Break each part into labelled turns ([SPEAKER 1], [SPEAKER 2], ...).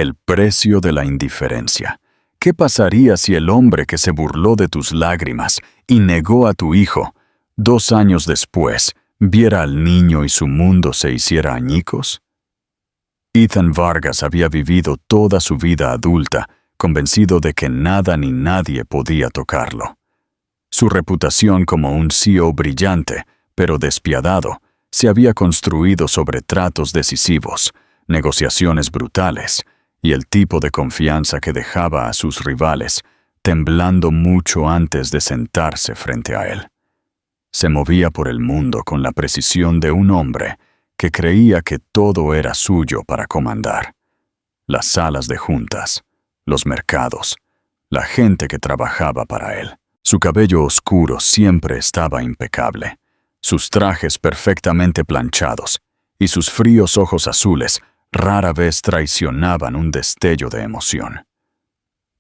[SPEAKER 1] El precio de la indiferencia. ¿Qué pasaría si el hombre que se burló de tus lágrimas y negó a tu hijo, 2 años después, viera al niño y su mundo se hiciera añicos? Ethan Vargas había vivido toda su vida adulta, convencido de que nada ni nadie podía tocarlo. Su reputación como un CEO brillante, pero despiadado, se había construido sobre tratos decisivos, negociaciones brutales y el tipo de confianza que dejaba a sus rivales temblando mucho antes de sentarse frente a él. Se movía por el mundo con la precisión de un hombre que creía que todo era suyo para comandar. Las salas de juntas, los mercados, la gente que trabajaba para él. Su cabello oscuro siempre estaba impecable, sus trajes perfectamente planchados y sus fríos ojos azules rara vez traicionaban un destello de emoción.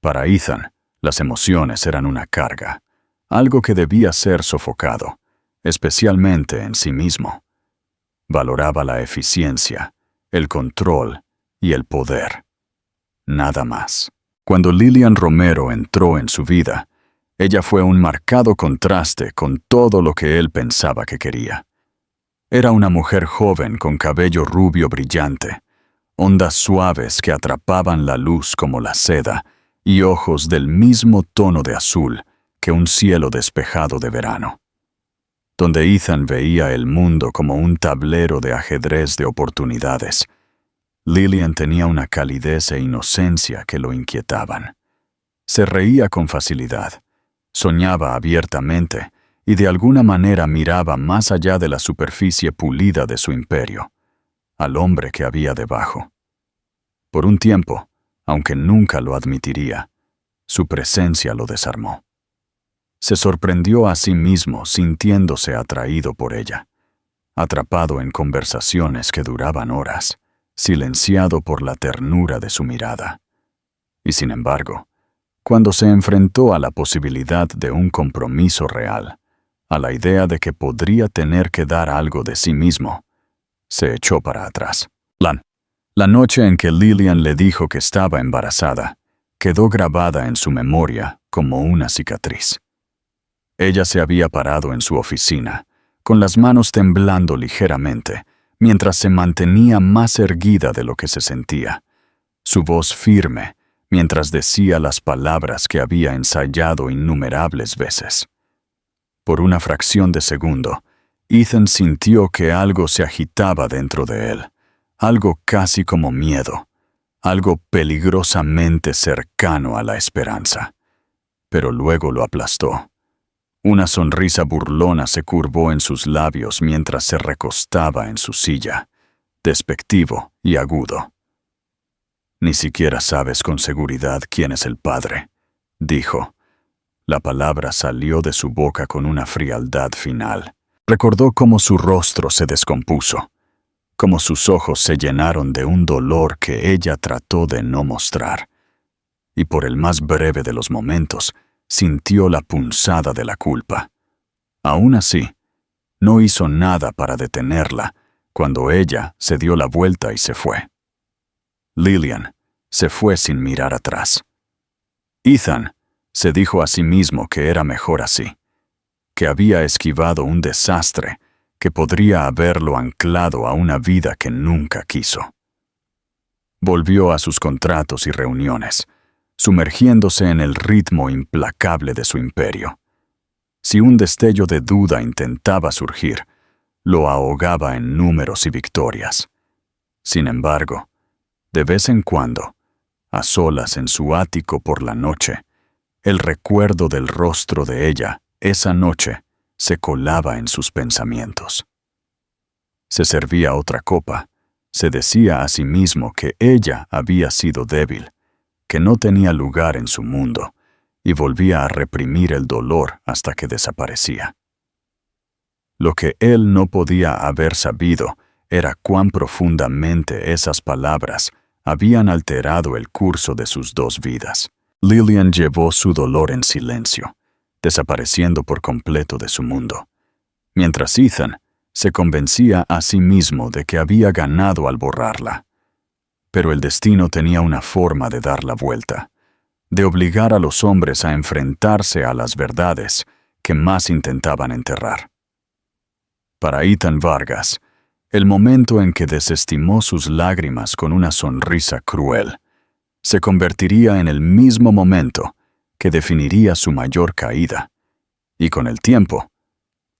[SPEAKER 1] Para Ethan, las emociones eran una carga, algo que debía ser sofocado, especialmente en sí mismo. Valoraba la eficiencia, el control y el poder. Nada más. Cuando Lillian Romero entró en su vida, ella fue un marcado contraste con todo lo que él pensaba que quería. Era una mujer joven con cabello rubio brillante, ondas suaves que atrapaban la luz como la seda y ojos del mismo tono de azul que un cielo despejado de verano. Donde Ethan veía el mundo como un tablero de ajedrez de oportunidades, Lillian tenía una calidez e inocencia que lo inquietaban. Se reía con facilidad, soñaba abiertamente y de alguna manera miraba más allá de la superficie pulida de su imperio, al hombre que había debajo. Por un tiempo, aunque nunca lo admitiría, su presencia lo desarmó. Se sorprendió a sí mismo sintiéndose atraído por ella, atrapado en conversaciones que duraban horas, silenciado por la ternura de su mirada. Y sin embargo, cuando se enfrentó a la posibilidad de un compromiso real, a la idea de que podría tener que dar algo de sí mismo, se echó para atrás. La noche en que Lillian le dijo que estaba embarazada, quedó grabada en su memoria como una cicatriz. Ella se había parado en su oficina, con las manos temblando ligeramente, mientras se mantenía más erguida de lo que se sentía. Su voz firme, mientras decía las palabras que había ensayado innumerables veces. Por una fracción de segundo, Ethan sintió que algo se agitaba dentro de él, algo casi como miedo, algo peligrosamente cercano a la esperanza. Pero luego lo aplastó. Una sonrisa burlona se curvó en sus labios mientras se recostaba en su silla, despectivo y agudo. «Ni siquiera sabes con seguridad quién es el padre», dijo. La palabra salió de su boca con una frialdad final. Recordó cómo su rostro se descompuso, cómo sus ojos se llenaron de un dolor que ella trató de no mostrar. Y por el más breve de los momentos, sintió la punzada de la culpa. Aún así, no hizo nada para detenerla cuando ella se dio la vuelta y se fue. Lillian se fue sin mirar atrás. Ethan se dijo a sí mismo que era mejor así, que había esquivado un desastre que podría haberlo anclado a una vida que nunca quiso. Volvió a sus contratos y reuniones, sumergiéndose en el ritmo implacable de su imperio. Si un destello de duda intentaba surgir, lo ahogaba en números y victorias. Sin embargo, de vez en cuando, a solas en su ático por la noche, el recuerdo del rostro de ella esa noche se colaba en sus pensamientos. Se servía otra copa, se decía a sí mismo que ella había sido débil, que no tenía lugar en su mundo, y volvía a reprimir el dolor hasta que desaparecía. Lo que él no podía haber sabido era cuán profundamente esas palabras habían alterado el curso de sus 2 vidas. Lillian llevó su dolor en silencio, desapareciendo por completo de su mundo, mientras Ethan se convencía a sí mismo de que había ganado al borrarla. Pero el destino tenía una forma de dar la vuelta, de obligar a los hombres a enfrentarse a las verdades que más intentaban enterrar. Para Ethan Vargas, el momento en que desestimó sus lágrimas con una sonrisa cruel se convertiría en el mismo momento que definiría su mayor caída y, con el tiempo,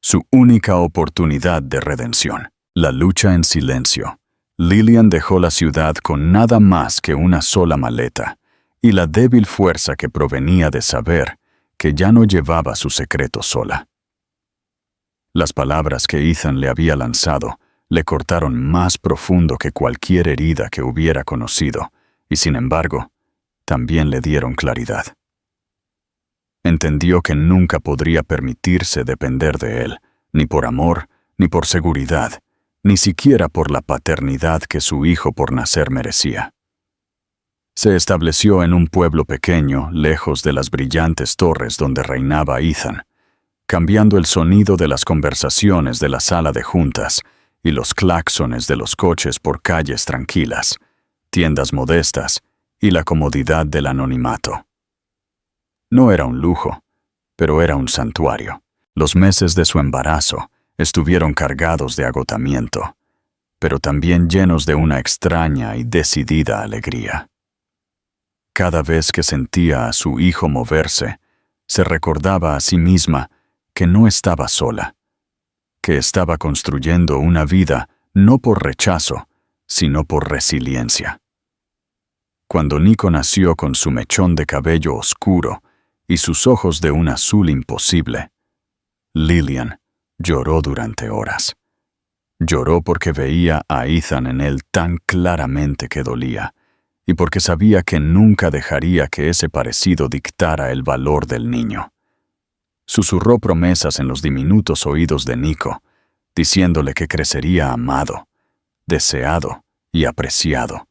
[SPEAKER 1] su única oportunidad de redención. La lucha en silencio. Lillian dejó la ciudad con nada más que una sola maleta y la débil fuerza que provenía de saber que ya no llevaba su secreto sola. Las palabras que Ethan le había lanzado le cortaron más profundo que cualquier herida que hubiera conocido, y sin embargo, también le dieron claridad. Entendió que nunca podría permitirse depender de él, ni por amor, ni por seguridad, ni siquiera por la paternidad que su hijo por nacer merecía. Se estableció en un pueblo pequeño, lejos de las brillantes torres donde reinaba Ethan, cambiando el sonido de las conversaciones de la sala de juntas y los claxones de los coches por calles tranquilas, tiendas modestas y la comodidad del anonimato. No era un lujo, pero era un santuario. Los meses de su embarazo estuvieron cargados de agotamiento, pero también llenos de una extraña y decidida alegría. Cada vez que sentía a su hijo moverse, se recordaba a sí misma que no estaba sola, que estaba construyendo una vida no por rechazo, sino por resiliencia. Cuando Nico nació con su mechón de cabello oscuro y sus ojos de un azul imposible, Lillian lloró durante horas. Lloró porque veía a Ethan en él tan claramente que dolía, y porque sabía que nunca dejaría que ese parecido dictara el valor del niño. Susurró promesas en los diminutos oídos de Nico, diciéndole que crecería amado, deseado y apreciado,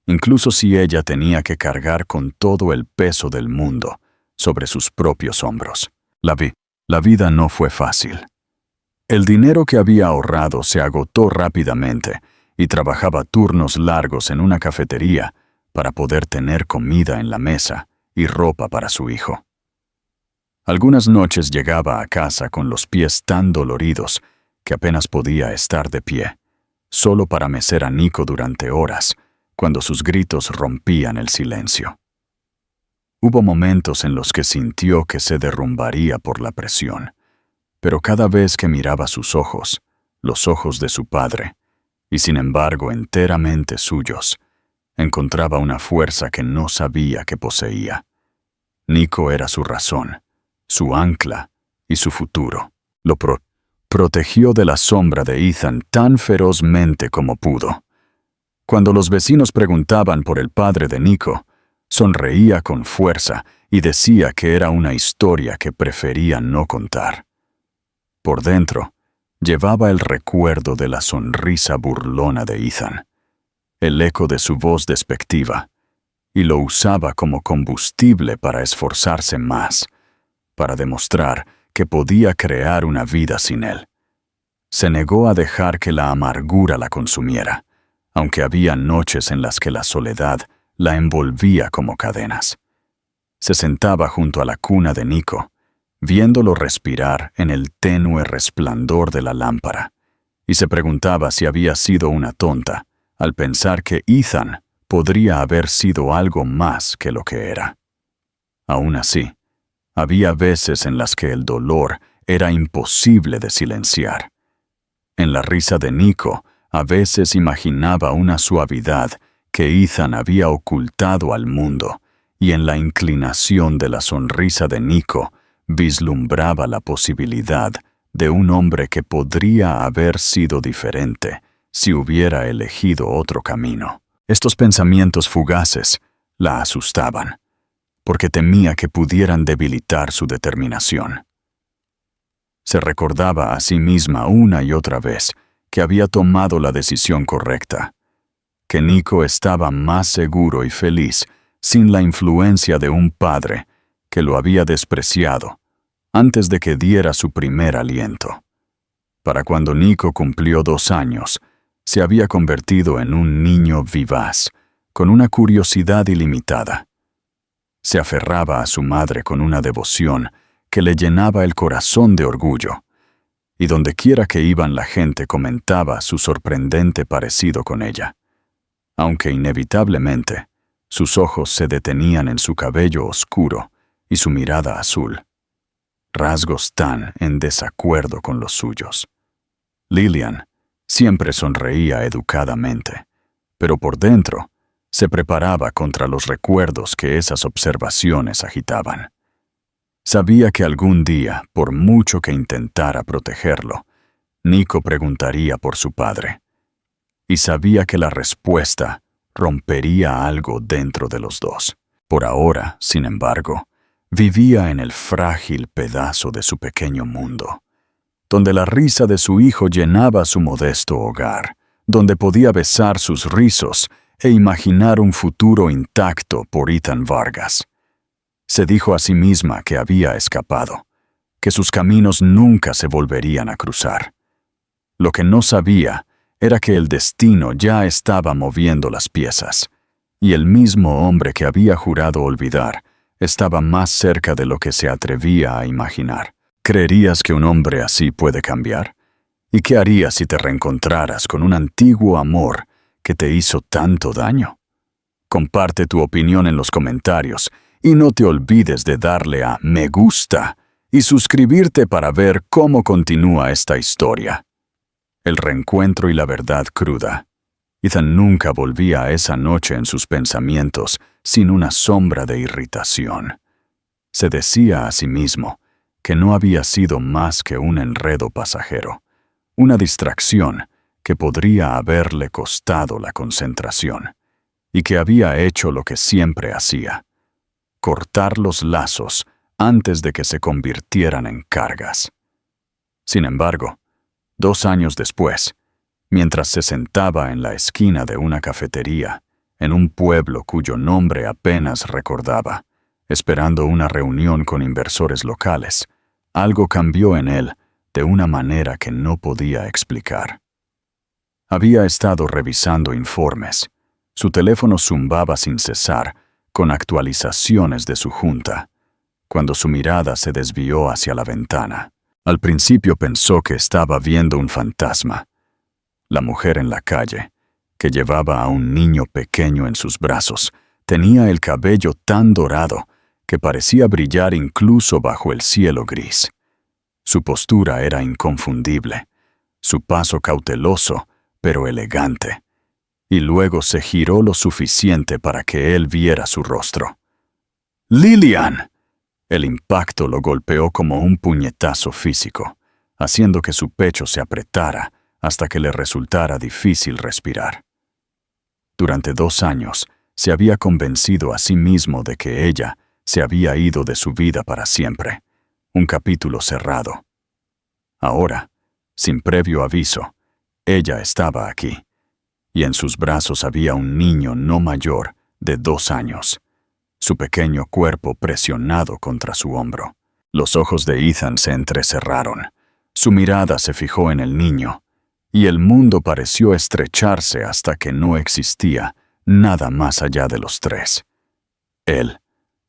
[SPEAKER 1] incluso si ella tenía que cargar con todo el peso del mundo sobre sus propios hombros. La vida no fue fácil. El dinero que había ahorrado se agotó rápidamente y trabajaba turnos largos en una cafetería para poder tener comida en la mesa y ropa para su hijo. Algunas noches llegaba a casa con los pies tan doloridos que apenas podía estar de pie, solo para mecer a Nico durante horas, cuando sus gritos rompían el silencio. Hubo momentos en los que sintió que se derrumbaría por la presión, pero cada vez que miraba sus ojos, los ojos de su padre, y sin embargo enteramente suyos, encontraba una fuerza que no sabía que poseía. Nico era su razón, su ancla y su futuro. Lo protegió de la sombra de Ethan tan ferozmente como pudo. Cuando los vecinos preguntaban por el padre de Nico, sonreía con fuerza y decía que era una historia que prefería no contar. Por dentro, llevaba el recuerdo de la sonrisa burlona de Ethan, el eco de su voz despectiva, y lo usaba como combustible para esforzarse más, para demostrar que podía crear una vida sin él. Se negó a dejar que la amargura la consumiera, aunque había noches en las que la soledad la envolvía como cadenas. Se sentaba junto a la cuna de Nico, viéndolo respirar en el tenue resplandor de la lámpara, y se preguntaba si había sido una tonta al pensar que Ethan podría haber sido algo más que lo que era. Aún así, había veces en las que el dolor era imposible de silenciar. En la risa de Nico, a veces imaginaba una suavidad que Ethan había ocultado al mundo, y en la inclinación de la sonrisa de Nico vislumbraba la posibilidad de un hombre que podría haber sido diferente si hubiera elegido otro camino. Estos pensamientos fugaces la asustaban, porque temía que pudieran debilitar su determinación. Se recordaba a sí misma una y otra vez que había tomado la decisión correcta, que Nico estaba más seguro y feliz sin la influencia de un padre que lo había despreciado antes de que diera su primer aliento. Para cuando Nico cumplió 2 años, se había convertido en un niño vivaz, con una curiosidad ilimitada. Se aferraba a su madre con una devoción que le llenaba el corazón de orgullo, y dondequiera que iban la gente comentaba su sorprendente parecido con ella, aunque inevitablemente sus ojos se detenían en su cabello oscuro y su mirada azul, rasgos tan en desacuerdo con los suyos. Lillian siempre sonreía educadamente, pero por dentro se preparaba contra los recuerdos que esas observaciones agitaban. Sabía que algún día, por mucho que intentara protegerlo, Nico preguntaría por su padre, y sabía que la respuesta rompería algo dentro de los dos. Por ahora, sin embargo, vivía en el frágil pedazo de su pequeño mundo, donde la risa de su hijo llenaba su modesto hogar, donde podía besar sus rizos e imaginar un futuro intacto por Ethan Vargas. Se dijo a sí misma que había escapado, que sus caminos nunca se volverían a cruzar. Lo que no sabía era que el destino ya estaba moviendo las piezas, y el mismo hombre que había jurado olvidar estaba más cerca de lo que se atrevía a imaginar. ¿Creerías que un hombre así puede cambiar? ¿Y qué harías si te reencontraras con un antiguo amor que te hizo tanto daño? Comparte tu opinión en los comentarios y no te olvides de darle a me gusta y suscribirte para ver cómo continúa esta historia. El reencuentro y la verdad cruda. Ethan nunca volvía a esa noche en sus pensamientos sin una sombra de irritación. Se decía a sí mismo que no había sido más que un enredo pasajero, una distracción que podría haberle costado la concentración, y que había hecho lo que siempre hacía: cortar los lazos antes de que se convirtieran en cargas. Sin embargo, 2 años después, mientras se sentaba en la esquina de una cafetería, en un pueblo cuyo nombre apenas recordaba, esperando una reunión con inversores locales, algo cambió en él de una manera que no podía explicar. Había estado revisando informes. Su teléfono zumbaba sin cesar, con actualizaciones de su junta, cuando su mirada se desvió hacia la ventana. Al principio pensó que estaba viendo un fantasma. La mujer en la calle, que llevaba a un niño pequeño en sus brazos, tenía el cabello tan dorado que parecía brillar incluso bajo el cielo gris. Su postura era inconfundible, su paso cauteloso, pero elegante, y luego se giró lo suficiente para que él viera su rostro. ¡Lillian! El impacto lo golpeó como un puñetazo físico, haciendo que su pecho se apretara hasta que le resultara difícil respirar. Durante 2 años, se había convencido a sí mismo de que ella se había ido de su vida para siempre, un capítulo cerrado. Ahora, sin previo aviso, ella estaba aquí, y en sus brazos había un niño no mayor de 2 años, su pequeño cuerpo presionado contra su hombro. Los ojos de Ethan se entrecerraron, su mirada se fijó en el niño, y el mundo pareció estrecharse hasta que no existía nada más allá de los tres. Él,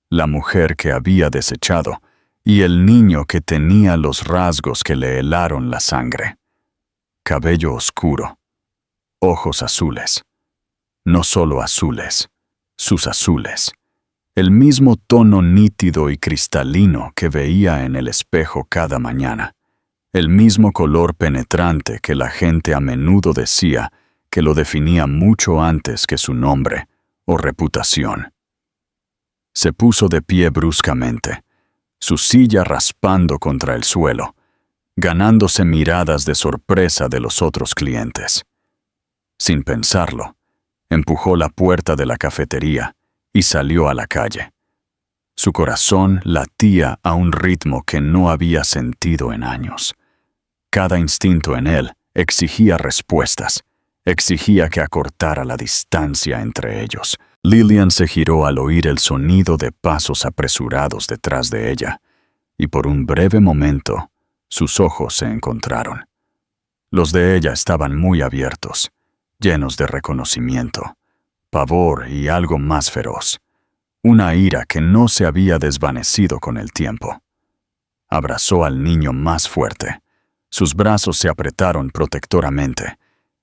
[SPEAKER 1] la mujer que había desechado, y el niño que tenía los rasgos que le helaron la sangre. Cabello oscuro, ojos azules, no solo azules, sus azules, el mismo tono nítido y cristalino que veía en el espejo cada mañana, el mismo color penetrante que la gente a menudo decía que lo definía mucho antes que su nombre o reputación. Se puso de pie bruscamente, su silla raspando contra el suelo, ganándose miradas de sorpresa de los otros clientes. Sin pensarlo, empujó la puerta de la cafetería y salió a la calle. Su corazón latía a un ritmo que no había sentido en años. Cada instinto en él exigía respuestas, exigía que acortara la distancia entre ellos. Lillian se giró al oír el sonido de pasos apresurados detrás de ella, y por un breve momento sus ojos se encontraron. Los de ella estaban muy abiertos, llenos de reconocimiento, pavor y algo más feroz. Una ira que no se había desvanecido con el tiempo. Abrazó al niño más fuerte. Sus brazos se apretaron protectoramente,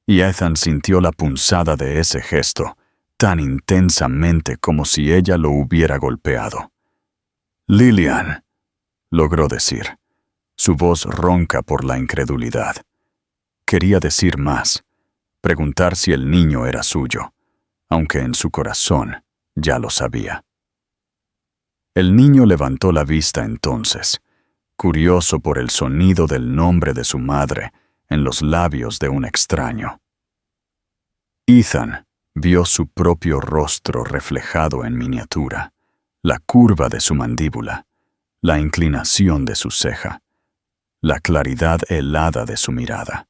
[SPEAKER 1] y Ethan sintió la punzada de ese gesto tan intensamente como si ella lo hubiera golpeado. «Lillian», logró decir, su voz ronca por la incredulidad. Quería decir más, preguntar si el niño era suyo, aunque en su corazón ya lo sabía. El niño levantó la vista entonces, curioso por el sonido del nombre de su madre en los labios de un extraño. Ethan vio su propio rostro reflejado en miniatura, la curva de su mandíbula, la inclinación de su ceja, la claridad helada de su mirada.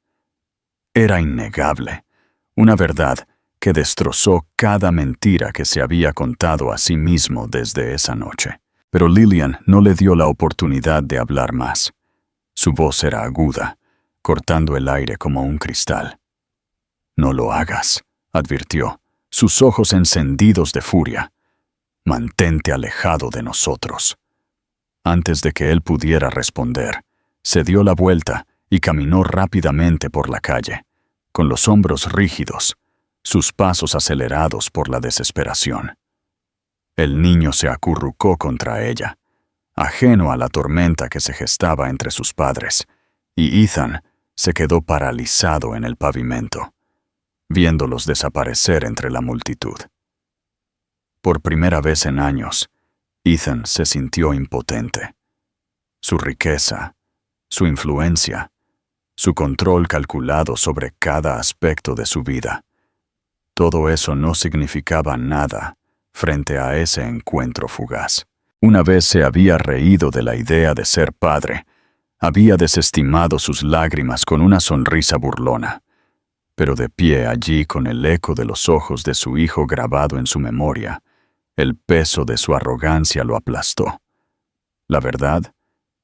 [SPEAKER 1] Era innegable, una verdad que destrozó cada mentira que se había contado a sí mismo desde esa noche. Pero Lillian no le dio la oportunidad de hablar más. Su voz era aguda, cortando el aire como un cristal. «No lo hagas», advirtió, sus ojos encendidos de furia. «Mantente alejado de nosotros». Antes de que él pudiera responder, se dio la vuelta y caminó rápidamente por la calle, con los hombros rígidos, sus pasos acelerados por la desesperación. El niño se acurrucó contra ella, ajeno a la tormenta que se gestaba entre sus padres, y Ethan se quedó paralizado en el pavimento, viéndolos desaparecer entre la multitud. Por primera vez en años, Ethan se sintió impotente. Su riqueza, su influencia, su control calculado sobre cada aspecto de su vida. Todo eso no significaba nada frente a ese encuentro fugaz. Una vez se había reído de la idea de ser padre, había desestimado sus lágrimas con una sonrisa burlona, pero de pie allí con el eco de los ojos de su hijo grabado en su memoria, el peso de su arrogancia lo aplastó. La verdad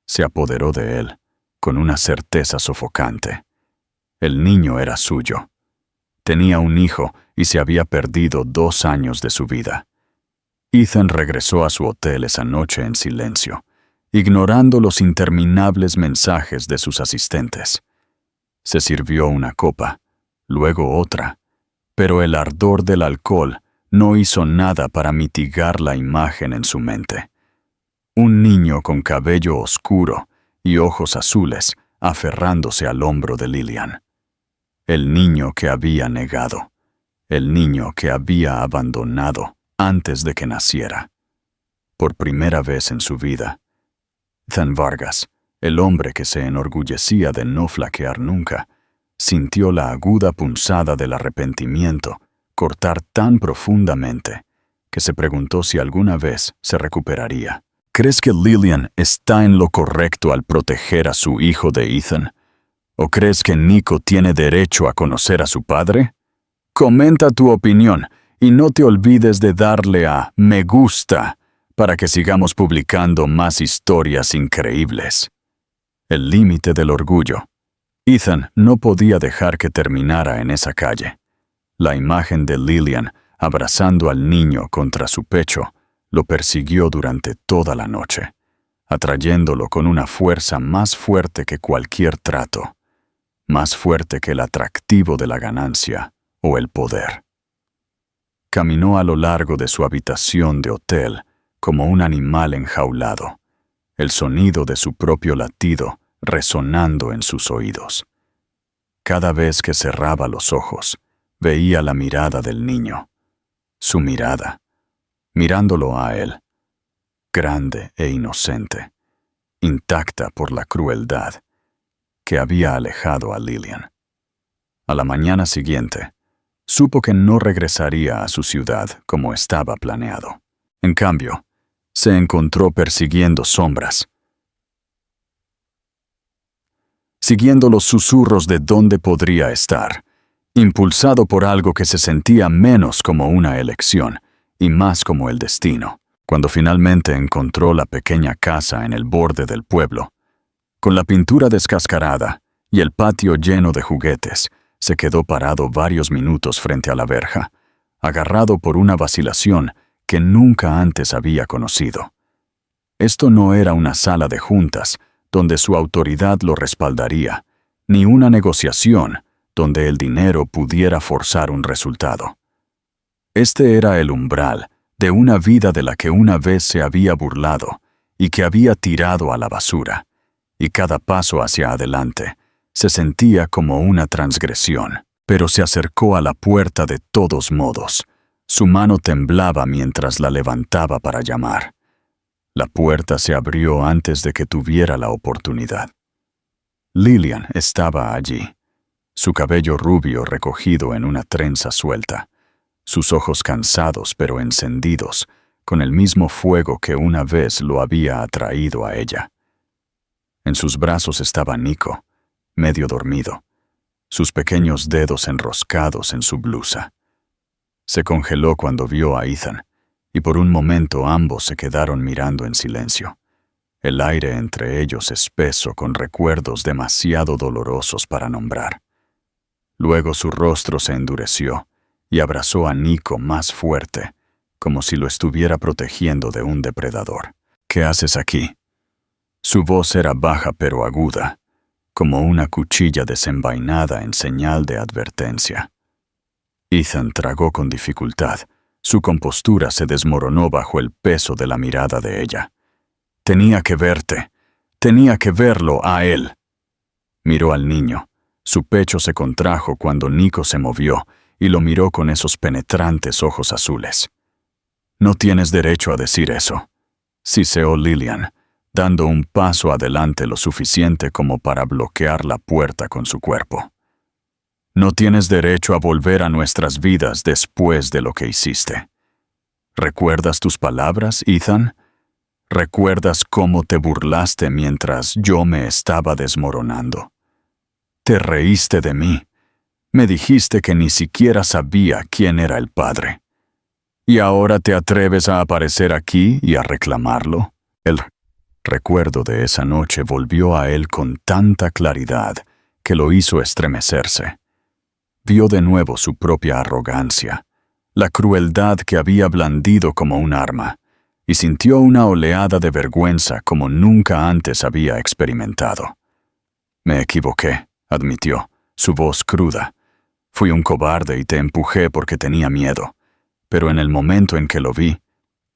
[SPEAKER 1] se apoderó de él con una certeza sofocante. El niño era suyo. Tenía un hijo y se había perdido 2 años de su vida. Ethan regresó a su hotel esa noche en silencio, ignorando los interminables mensajes de sus asistentes. Se sirvió una copa, luego otra, pero el ardor del alcohol no hizo nada para mitigar la imagen en su mente. Un niño con cabello oscuro y ojos azules aferrándose al hombro de Lillian. El niño que había negado, el niño que había abandonado antes de que naciera. Por primera vez en su vida, Ethan Vargas, el hombre que se enorgullecía de no flaquear nunca, sintió la aguda punzada del arrepentimiento cortar tan profundamente que se preguntó si alguna vez se recuperaría. ¿Crees que Lillian está en lo correcto al proteger a su hijo de Ethan? ¿O crees que Nico tiene derecho a conocer a su padre? Comenta tu opinión y no te olvides de darle a me gusta para que sigamos publicando más historias increíbles. El límite del orgullo. Ethan no podía dejar que terminara en esa calle. La imagen de Lillian abrazando al niño contra su pecho lo persiguió durante toda la noche, atrayéndolo con una fuerza más fuerte que cualquier trato, más fuerte que el atractivo de la ganancia o el poder. Caminó a lo largo de su habitación de hotel como un animal enjaulado, el sonido de su propio latido resonando en sus oídos. Cada vez que cerraba los ojos, veía la mirada del niño, su mirada, mirándolo a él, grande e inocente, intacta por la crueldad que había alejado a Lillian. A la mañana siguiente, supo que no regresaría a su ciudad como estaba planeado. En cambio, se encontró persiguiendo sombras, siguiendo los susurros de dónde podría estar, impulsado por algo que se sentía menos como una elección y más como el destino. Cuando finalmente encontró la pequeña casa en el borde del pueblo, con la pintura descascarada y el patio lleno de juguetes, se quedó parado varios minutos frente a la verja, agarrado por una vacilación que nunca antes había conocido. Esto no era una sala de juntas donde su autoridad lo respaldaría, ni una negociación donde el dinero pudiera forzar un resultado. Este era el umbral de una vida de la que una vez se había burlado y que había tirado a la basura, y cada paso hacia adelante se sentía como una transgresión, pero se acercó a la puerta de todos modos. Su mano temblaba mientras la levantaba para llamar. La puerta se abrió antes de que tuviera la oportunidad. Lillian estaba allí, su cabello rubio recogido en una trenza suelta, sus ojos cansados pero encendidos, con el mismo fuego que una vez lo había atraído a ella. En sus brazos estaba Nico, medio dormido, sus pequeños dedos enroscados en su blusa. Se congeló cuando vio a Ethan, y por un momento ambos se quedaron mirando en silencio, el aire entre ellos espeso con recuerdos demasiado dolorosos para nombrar. Luego su rostro se endureció y abrazó a Nico más fuerte, como si lo estuviera protegiendo de un depredador. «¿Qué haces aquí?» Su voz era baja pero aguda, como una cuchilla desenvainada en señal de advertencia. Ethan tragó con dificultad. Su compostura se desmoronó bajo el peso de la mirada de ella. «Tenía que verte. Tenía que verlo a él». Miró al niño. Su pecho se contrajo cuando Nico se movió y lo miró con esos penetrantes ojos azules. «No tienes derecho a decir eso», siseó Lillian, dando un paso adelante lo suficiente como para bloquear la puerta con su cuerpo. «No tienes derecho a volver a nuestras vidas después de lo que hiciste. ¿Recuerdas tus palabras, Ethan? ¿Recuerdas cómo te burlaste mientras yo me estaba desmoronando? Te reíste de mí. Me dijiste que ni siquiera sabía quién era el padre. ¿Y ahora te atreves a aparecer aquí y a reclamarlo?» El recuerdo de esa noche volvió a él con tanta claridad que lo hizo estremecerse. Vio de nuevo su propia arrogancia, la crueldad que había blandido como un arma, y sintió una oleada de vergüenza como nunca antes había experimentado. «Me equivoqué», admitió, su voz cruda. «Fui un cobarde y te empujé porque tenía miedo. Pero en el momento en que lo vi,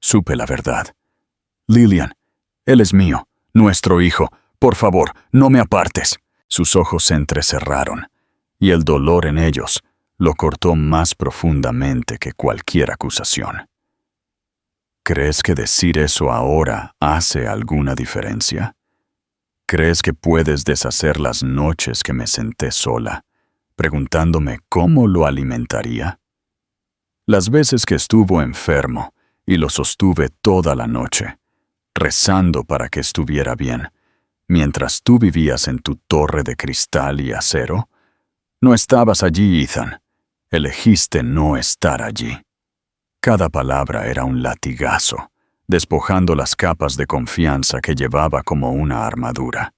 [SPEAKER 1] supe la verdad. Lillian, él es mío, nuestro hijo. Por favor, no me apartes». Sus ojos se entrecerraron, y el dolor en ellos lo cortó más profundamente que cualquier acusación. ¿Crees que decir eso ahora hace alguna diferencia? ¿Crees que puedes deshacer las noches que me senté sola, preguntándome cómo lo alimentaría? Las veces que estuvo enfermo y lo sostuve toda la noche, rezando para que estuviera bien, mientras tú vivías en tu torre de cristal y acero. No estabas allí, Ethan. Elegiste no estar allí. Cada palabra era un latigazo, despojando las capas de confianza que llevaba como una armadura.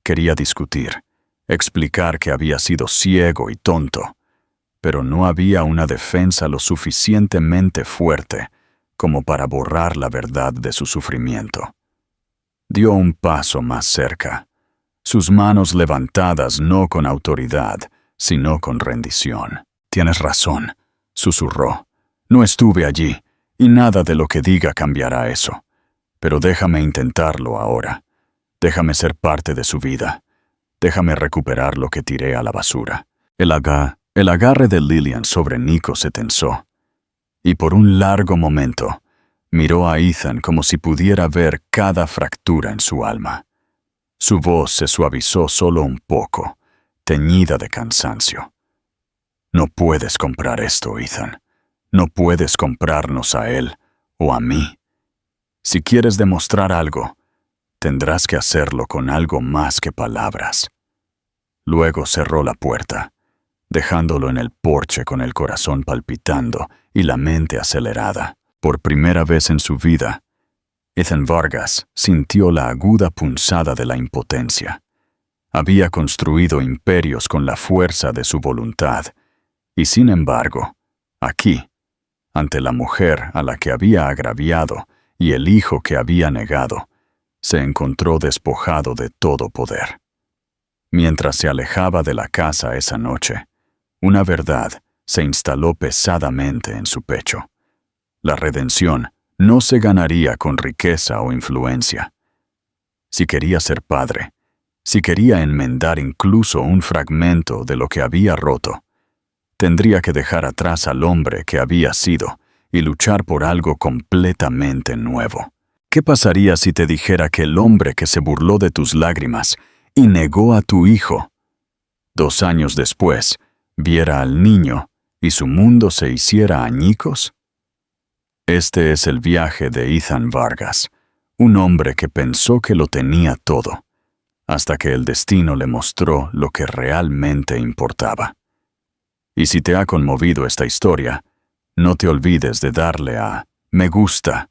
[SPEAKER 1] Quería discutir, explicar que había sido ciego y tonto, pero no había una defensa lo suficientemente fuerte como para borrar la verdad de su sufrimiento. Dio un paso más cerca, sus manos levantadas no con autoridad, sino con rendición. «Tienes razón», susurró. «No estuve allí, y nada de lo que diga cambiará eso. Pero déjame intentarlo ahora. Déjame ser parte de su vida. Déjame recuperar lo que tiré a la basura». El agarre de Lillian sobre Nico se tensó, y por un largo momento miró a Ethan como si pudiera ver cada fractura en su alma. Su voz se suavizó solo un poco, teñida de cansancio. «No puedes comprar esto, Ethan. No puedes comprarnos a él o a mí. Si quieres demostrar algo, tendrás que hacerlo con algo más que palabras». Luego cerró la puerta, dejándolo en el porche con el corazón palpitando y la mente acelerada. Por primera vez en su vida, Ethan Vargas sintió la aguda punzada de la impotencia. Había construido imperios con la fuerza de su voluntad, y sin embargo, aquí, ante la mujer a la que había agraviado y el hijo que había negado, se encontró despojado de todo poder. Mientras se alejaba de la casa esa noche, una verdad se instaló pesadamente en su pecho. La redención no se ganaría con riqueza o influencia. Si quería ser padre, si quería enmendar incluso un fragmento de lo que había roto, tendría que dejar atrás al hombre que había sido y luchar por algo completamente nuevo. ¿Qué pasaría si te dijera que el hombre que se burló de tus lágrimas y negó a tu hijo, 2 años después, viera al niño y su mundo se hiciera añicos? Este es el viaje de Ethan Vargas, un hombre que pensó que lo tenía todo, hasta que el destino le mostró lo que realmente importaba. Y si te ha conmovido esta historia, no te olvides de darle a me gusta,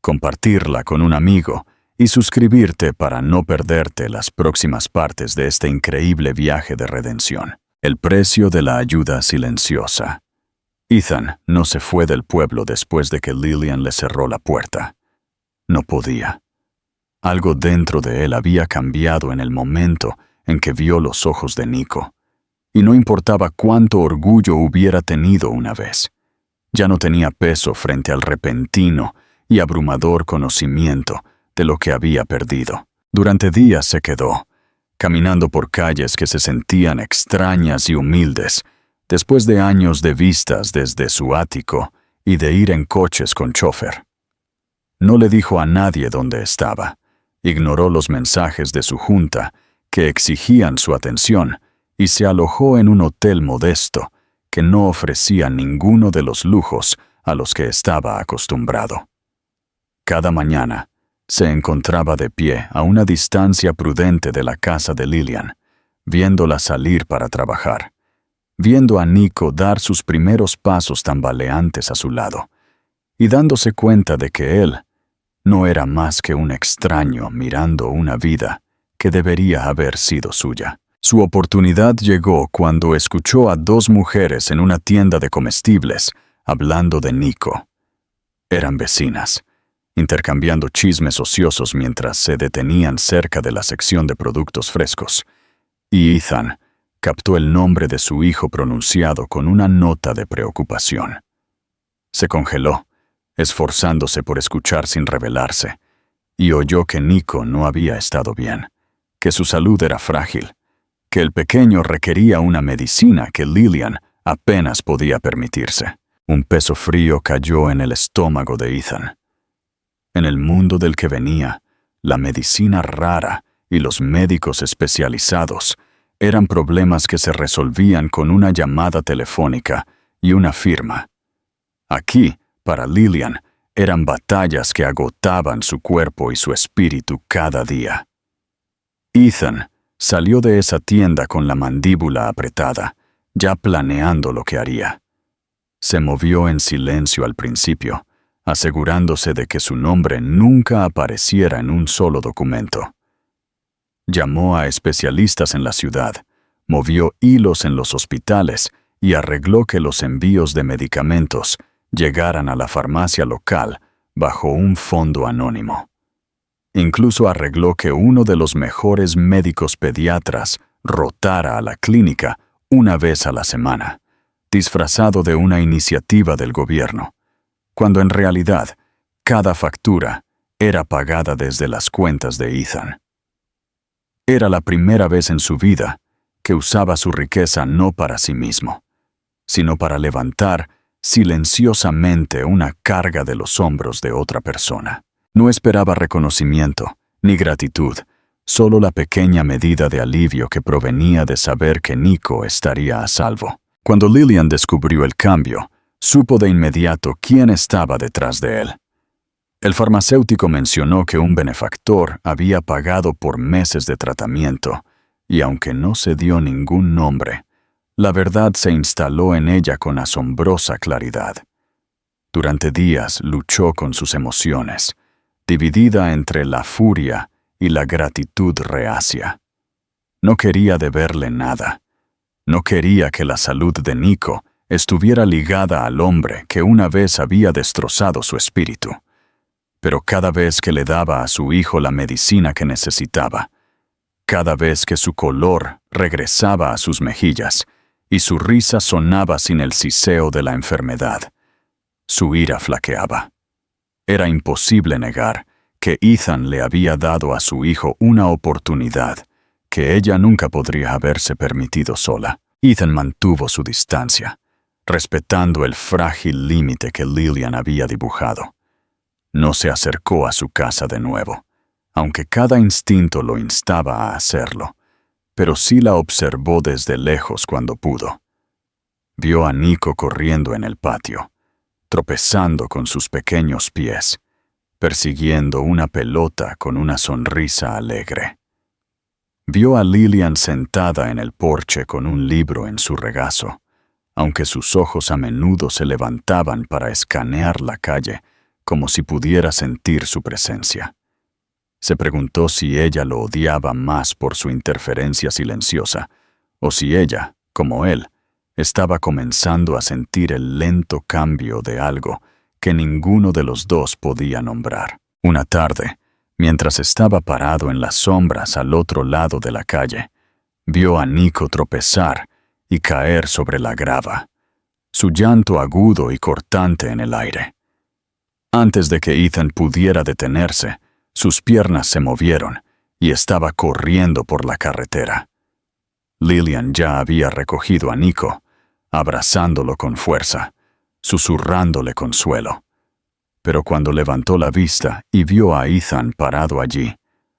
[SPEAKER 1] compartirla con un amigo y suscribirte para no perderte las próximas partes de este increíble viaje de redención. El precio de la ayuda silenciosa. Ethan no se fue del pueblo después de que Lillian le cerró la puerta. No podía. Algo dentro de él había cambiado en el momento en que vio los ojos de Nico. Y no importaba cuánto orgullo hubiera tenido una vez. Ya no tenía peso frente al repentino y abrumador conocimiento de lo que había perdido. Durante días se quedó, caminando por calles que se sentían extrañas y humildes, después de años de vistas desde su ático y de ir en coches con chofer. No le dijo a nadie dónde estaba. Ignoró los mensajes de su junta que exigían su atención y se alojó en un hotel modesto que no ofrecía ninguno de los lujos a los que estaba acostumbrado. Cada mañana se encontraba de pie a una distancia prudente de la casa de Lillian, viéndola salir para trabajar, viendo a Nico dar sus primeros pasos tambaleantes a su lado, y dándose cuenta de que él no era más que un extraño mirando una vida que debería haber sido suya. Su oportunidad llegó cuando escuchó a 2 mujeres en una tienda de comestibles hablando de Nico. Eran vecinas, intercambiando chismes ociosos mientras se detenían cerca de la sección de productos frescos, y Ethan captó el nombre de su hijo pronunciado con una nota de preocupación. Se congeló, esforzándose por escuchar sin rebelarse, y oyó que Nico no había estado bien, que su salud era frágil, que el pequeño requería una medicina que Lillian apenas podía permitirse. Un peso frío cayó en el estómago de Ethan. En el mundo del que venía, la medicina rara y los médicos especializados eran problemas que se resolvían con una llamada telefónica y una firma. Aquí, para Lillian, eran batallas que agotaban su cuerpo y su espíritu cada día. Ethan salió de esa tienda con la mandíbula apretada, ya planeando lo que haría. Se movió en silencio al principio, asegurándose de que su nombre nunca apareciera en un solo documento. Llamó a especialistas en la ciudad, movió hilos en los hospitales y arregló que los envíos de medicamentos llegaran a la farmacia local bajo un fondo anónimo. Incluso arregló que uno de los mejores médicos pediatras rotara a la clínica una vez a la semana, disfrazado de una iniciativa del gobierno, cuando en realidad cada factura era pagada desde las cuentas de Ethan. Era la primera vez en su vida que usaba su riqueza no para sí mismo, sino para levantar silenciosamente una carga de los hombros de otra persona. No esperaba reconocimiento, ni gratitud, solo la pequeña medida de alivio que provenía de saber que Nico estaría a salvo. Cuando Lillian descubrió el cambio, supo de inmediato quién estaba detrás de él. El farmacéutico mencionó que un benefactor había pagado por meses de tratamiento, y aunque no se dio ningún nombre, la verdad se instaló en ella con asombrosa claridad. Durante días luchó con sus emociones, dividida entre la furia y la gratitud reacia. No quería deberle nada. No quería que la salud de Nico estuviera ligada al hombre que una vez había destrozado su espíritu. Pero cada vez que le daba a su hijo la medicina que necesitaba, cada vez que su color regresaba a sus mejillas y su risa sonaba sin el siseo de la enfermedad, su ira flaqueaba. Era imposible negar que Ethan le había dado a su hijo una oportunidad que ella nunca podría haberse permitido sola. Ethan mantuvo su distancia, respetando el frágil límite que Lillian había dibujado. No se acercó a su casa de nuevo, aunque cada instinto lo instaba a hacerlo, pero sí la observó desde lejos cuando pudo. Vio a Nico corriendo en el patio, tropezando con sus pequeños pies, persiguiendo una pelota con una sonrisa alegre. Vio a Lillian sentada en el porche con un libro en su regazo, aunque sus ojos a menudo se levantaban para escanear la calle como si pudiera sentir su presencia. Se preguntó si ella lo odiaba más por su interferencia silenciosa, o si ella, como él, estaba comenzando a sentir el lento cambio de algo que ninguno de los dos podía nombrar. Una tarde, mientras estaba parado en las sombras al otro lado de la calle, vio a Nico tropezar y caer sobre la grava, su llanto agudo y cortante en el aire. Antes de que Ethan pudiera detenerse, sus piernas se movieron y estaba corriendo por la carretera. Lillian ya había recogido a Nico, abrazándolo con fuerza, susurrándole consuelo. Pero cuando levantó la vista y vio a Ethan parado allí,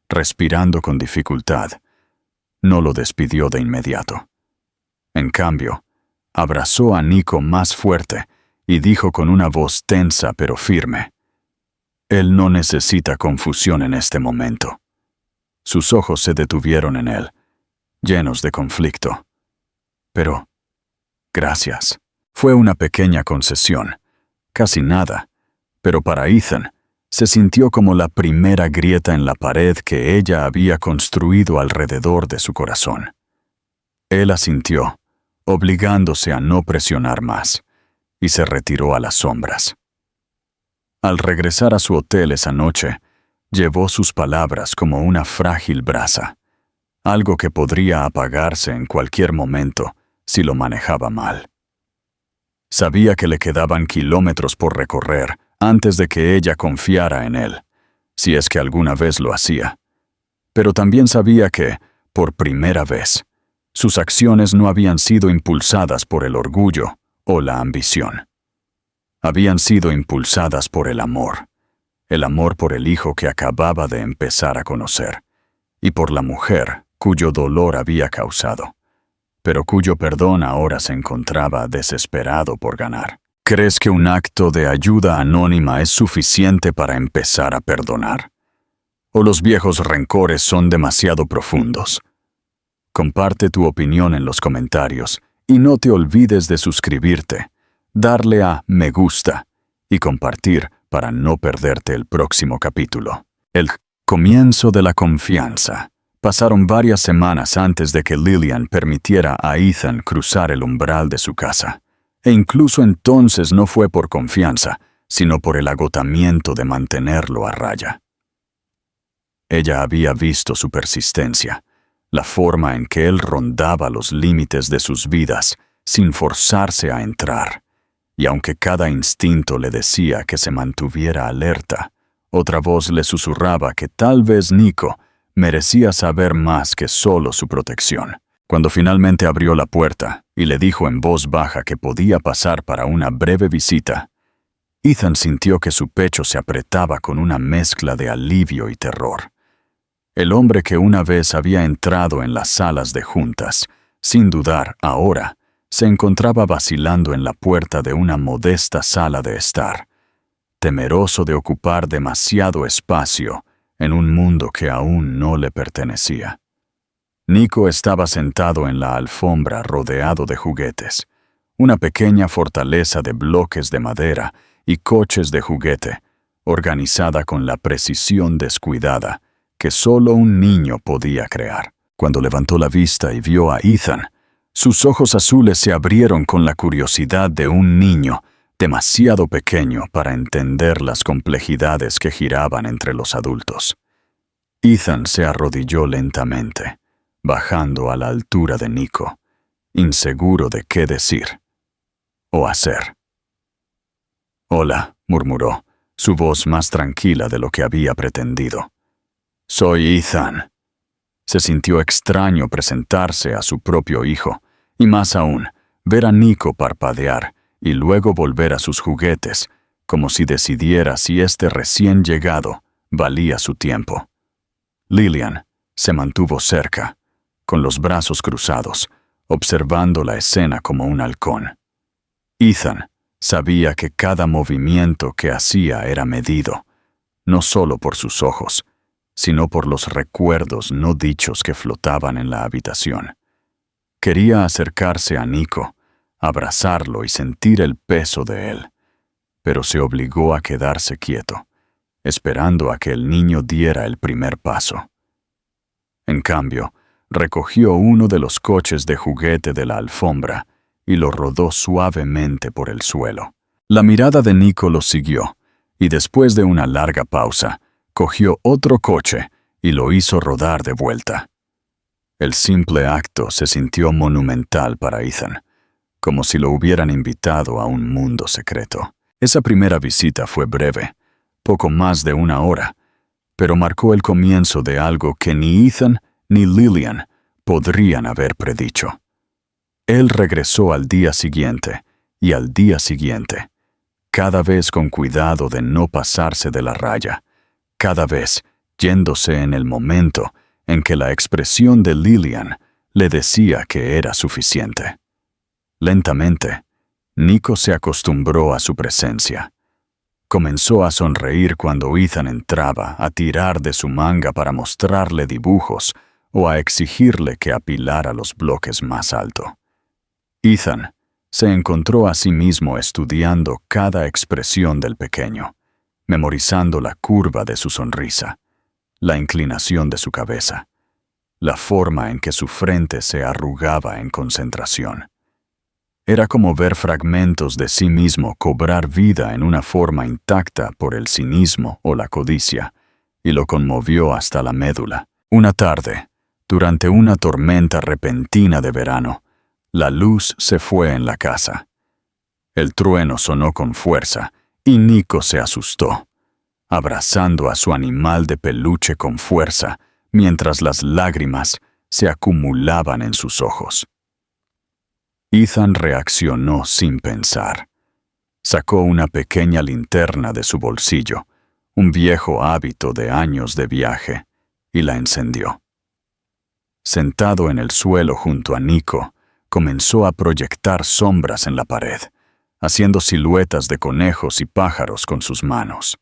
[SPEAKER 1] respirando con dificultad, no lo despidió de inmediato. En cambio, abrazó a Nico más fuerte y dijo con una voz tensa pero firme: «Él no necesita confusión en este momento». Sus ojos se detuvieron en él, llenos de conflicto. «Pero, gracias». Fue una pequeña concesión, casi nada, pero para Ethan se sintió como la primera grieta en la pared que ella había construido alrededor de su corazón. Él asintió, obligándose a no presionar más, y se retiró a las sombras. Al regresar a su hotel esa noche, llevó sus palabras como una frágil brasa, algo que podría apagarse en cualquier momento si lo manejaba mal. Sabía que le quedaban kilómetros por recorrer antes de que ella confiara en él, si es que alguna vez lo hacía. Pero también sabía que, por primera vez, sus acciones no habían sido impulsadas por el orgullo o la ambición. Habían sido impulsadas por el amor por el hijo que acababa de empezar a conocer, y por la mujer cuyo dolor había causado, pero cuyo perdón ahora se encontraba desesperado por ganar. ¿Crees que un acto de ayuda anónima es suficiente para empezar a perdonar? ¿O los viejos rencores son demasiado profundos? Comparte tu opinión en los comentarios y no te olvides de suscribirte, darle a me gusta y compartir para no perderte el próximo capítulo. El comienzo de la confianza. Pasaron varias semanas antes de que Lillian permitiera a Ethan cruzar el umbral de su casa. E incluso entonces no fue por confianza, sino por el agotamiento de mantenerlo a raya. Ella había visto su persistencia, la forma en que él rondaba los límites de sus vidas sin forzarse a entrar, y aunque cada instinto le decía que se mantuviera alerta, otra voz le susurraba que tal vez Nico merecía saber más que solo su protección. Cuando finalmente abrió la puerta y le dijo en voz baja que podía pasar para una breve visita, Ethan sintió que su pecho se apretaba con una mezcla de alivio y terror. El hombre que una vez había entrado en las salas de juntas, sin dudar, ahora, se encontraba vacilando en la puerta de una modesta sala de estar, temeroso de ocupar demasiado espacio en un mundo que aún no le pertenecía. Nico estaba sentado en la alfombra rodeado de juguetes, una pequeña fortaleza de bloques de madera y coches de juguete, organizada con la precisión descuidada que solo un niño podía crear. Cuando levantó la vista y vio a Ethan, Sus ojos azules se abrieron con la curiosidad de un niño demasiado pequeño para entender las complejidades que giraban entre los adultos. Ethan se arrodilló lentamente, bajando a la altura de Nico, inseguro de qué decir o hacer. «Hola», murmuró, su voz más tranquila de lo que había pretendido. «Soy Ethan». Se sintió extraño presentarse a su propio hijo, y más aún, ver a Nico parpadear y luego volver a sus juguetes, como si decidiera si este recién llegado valía su tiempo. Lillian se mantuvo cerca, con los brazos cruzados, observando la escena como un halcón. Ethan sabía que cada movimiento que hacía era medido, no solo por sus ojos, sino por los recuerdos no dichos que flotaban en la habitación. Quería acercarse a Nico, abrazarlo y sentir el peso de él, pero se obligó a quedarse quieto, esperando a que el niño diera el primer paso. En cambio, recogió uno de los coches de juguete de la alfombra y lo rodó suavemente por el suelo. La mirada de Nico lo siguió, y después de una larga pausa, cogió otro coche y lo hizo rodar de vuelta. El simple acto se sintió monumental para Ethan, como si lo hubieran invitado a un mundo secreto. Esa primera visita fue breve, poco más de 1 hora, pero marcó el comienzo de algo que ni Ethan ni Lillian podrían haber predicho. Él regresó al día siguiente y al día siguiente, cada vez con cuidado de no pasarse de la raya, cada vez yéndose en el momento en que la expresión de Lillian le decía que era suficiente. Lentamente, Nico se acostumbró a su presencia. Comenzó a sonreír cuando Ethan entraba a tirar de su manga para mostrarle dibujos o a exigirle que apilara los bloques más alto. Ethan se encontró a sí mismo estudiando cada expresión del pequeño, memorizando la curva de su sonrisa, la inclinación de su cabeza, la forma en que su frente se arrugaba en concentración. Era como ver fragmentos de sí mismo cobrar vida en una forma intacta por el cinismo o la codicia, y lo conmovió hasta la médula. Una tarde, durante una tormenta repentina de verano, la luz se fue en la casa. El trueno sonó con fuerza y Nico se asustó, abrazando a su animal de peluche con fuerza, mientras las lágrimas se acumulaban en sus ojos. Ethan reaccionó sin pensar. Sacó una pequeña linterna de su bolsillo, un viejo hábito de años de viaje, y la encendió. Sentado en el suelo junto a Nico, comenzó a proyectar sombras en la pared, haciendo siluetas de conejos y pájaros con sus manos.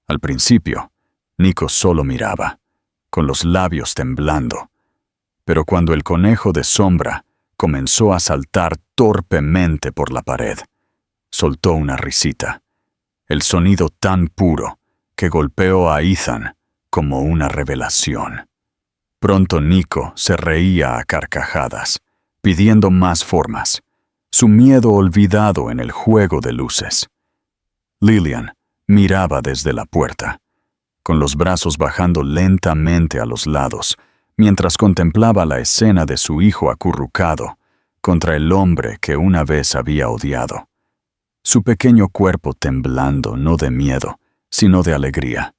[SPEAKER 1] Al principio, Nico solo miraba, con los labios temblando, pero cuando el conejo de sombra comenzó a saltar torpemente por la pared, soltó una risita, el sonido tan puro que golpeó a Ethan como una revelación. Pronto Nico se reía a carcajadas, pidiendo más formas, su miedo olvidado en el juego de luces. Lillian miraba desde la puerta, con los brazos bajando lentamente a los lados, mientras contemplaba la escena de su hijo acurrucado contra el hombre que una vez había odiado. Su pequeño cuerpo temblando no de miedo, sino de alegría.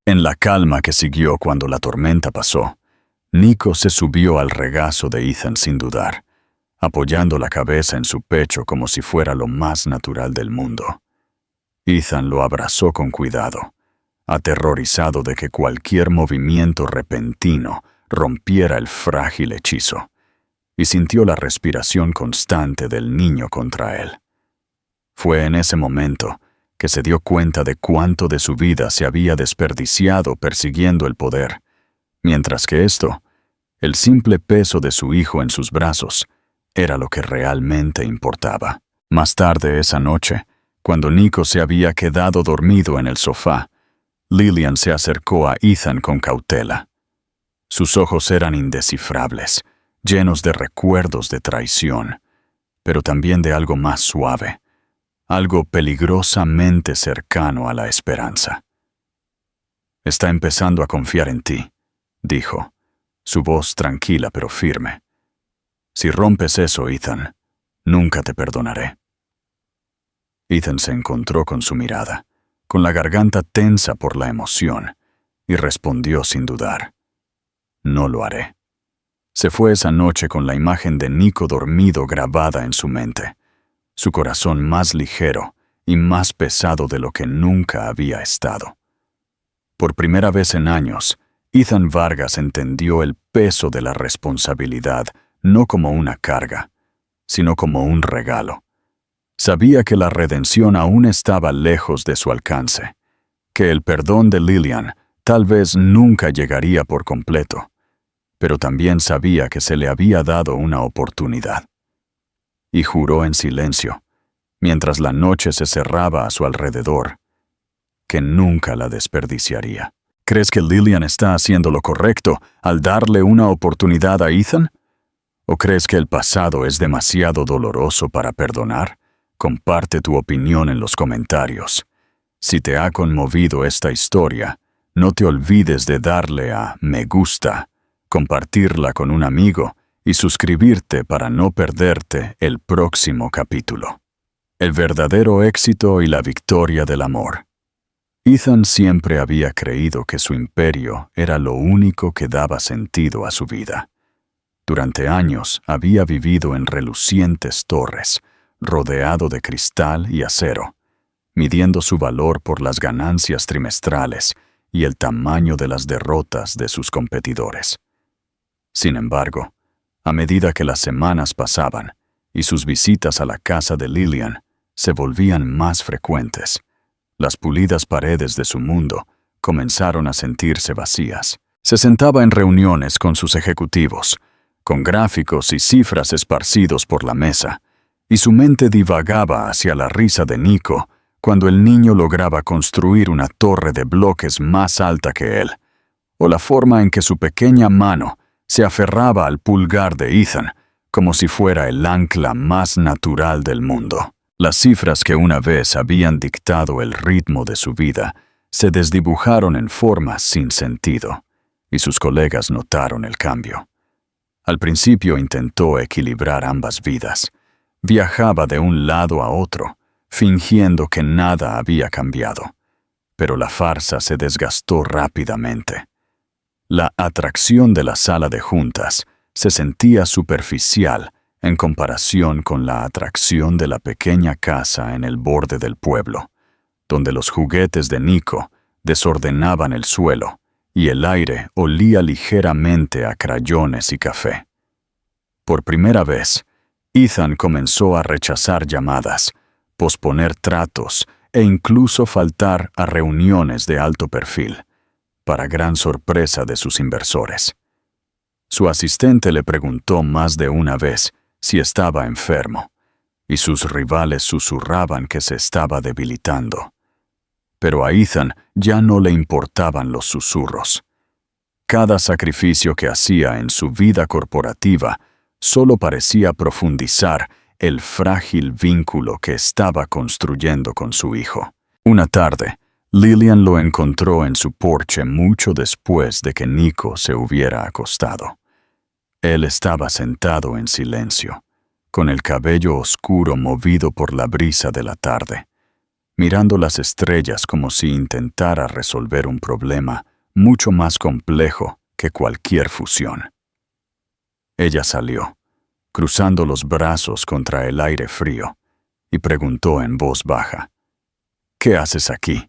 [SPEAKER 1] En la calma que siguió cuando la tormenta pasó, Nico se subió al regazo de Ethan sin dudar, apoyando la cabeza en su pecho como si fuera lo más natural del mundo. Ethan lo abrazó con cuidado, aterrorizado de que cualquier movimiento repentino rompiera el frágil hechizo, y sintió la respiración constante del niño contra él. Fue en ese momento que se dio cuenta de cuánto de su vida se había desperdiciado persiguiendo el poder, mientras que esto, el simple peso de su hijo en sus brazos, era lo que realmente importaba. Más tarde esa noche, cuando Nico se había quedado dormido en el sofá, Lillian se acercó a Ethan con cautela. Sus ojos eran indescifrables, llenos de recuerdos de traición, pero también de algo más suave, algo peligrosamente cercano a la esperanza. «Está empezando a confiar en ti», dijo, su voz tranquila pero firme. «Si rompes eso, Ethan, nunca te perdonaré». Ethan se encontró con su mirada, con la garganta tensa por la emoción, y respondió sin dudar: «No lo haré». Se fue esa noche con la imagen de Nico dormido grabada en su mente, su corazón más ligero y más pesado de lo que nunca había estado. Por primera vez en años, Ethan Vargas entendió el peso de la responsabilidad no como una carga, sino como un regalo. Sabía que la redención aún estaba lejos de su alcance, que el perdón de Lillian tal vez nunca llegaría por completo, pero también sabía que se le había dado una oportunidad. Y juró en silencio, mientras la noche se cerraba a su alrededor, que nunca la desperdiciaría. ¿Crees que Lillian está haciendo lo correcto al darle una oportunidad a Ethan? ¿O crees que el pasado es demasiado doloroso para perdonar? Comparte tu opinión en los comentarios. Si te ha conmovido esta historia, no te olvides de darle a me gusta, compartirla con un amigo y suscribirte para no perderte el próximo capítulo. El verdadero éxito y la victoria del amor. Ethan siempre había creído que su imperio era lo único que daba sentido a su vida. Durante años había vivido en relucientes torres, rodeado de cristal y acero, midiendo su valor por las ganancias trimestrales y el tamaño de las derrotas de sus competidores. Sin embargo, a medida que las semanas pasaban y sus visitas a la casa de Lillian se volvían más frecuentes, las pulidas paredes de su mundo comenzaron a sentirse vacías. Se sentaba en reuniones con sus ejecutivos, con gráficos y cifras esparcidos por la mesa, y su mente divagaba hacia la risa de Nico cuando el niño lograba construir una torre de bloques más alta que él, o la forma en que su pequeña mano se aferraba al pulgar de Ethan como si fuera el ancla más natural del mundo. Las cifras que una vez habían dictado el ritmo de su vida se desdibujaron en formas sin sentido, y sus colegas notaron el cambio. Al principio intentó equilibrar ambas vidas. Viajaba de un lado a otro, fingiendo que nada había cambiado. Pero la farsa se desgastó rápidamente. La atracción de la sala de juntas se sentía superficial en comparación con la atracción de la pequeña casa en el borde del pueblo, donde los juguetes de Nico desordenaban el suelo y el aire olía ligeramente a crayones y café. Por primera vez, Ethan comenzó a rechazar llamadas, posponer tratos e incluso faltar a reuniones de alto perfil, para gran sorpresa de sus inversores. Su asistente le preguntó más de una vez si estaba enfermo, y sus rivales susurraban que se estaba debilitando. Pero a Ethan ya no le importaban los susurros. Cada sacrificio que hacía en su vida corporativa solo parecía profundizar el frágil vínculo que estaba construyendo con su hijo. Una tarde, Lillian lo encontró en su porche mucho después de que Nico se hubiera acostado. Él estaba sentado en silencio, con el cabello oscuro movido por la brisa de la tarde, mirando las estrellas como si intentara resolver un problema mucho más complejo que cualquier fusión. Ella salió, cruzando los brazos contra el aire frío, y preguntó en voz baja: «¿Qué haces aquí?».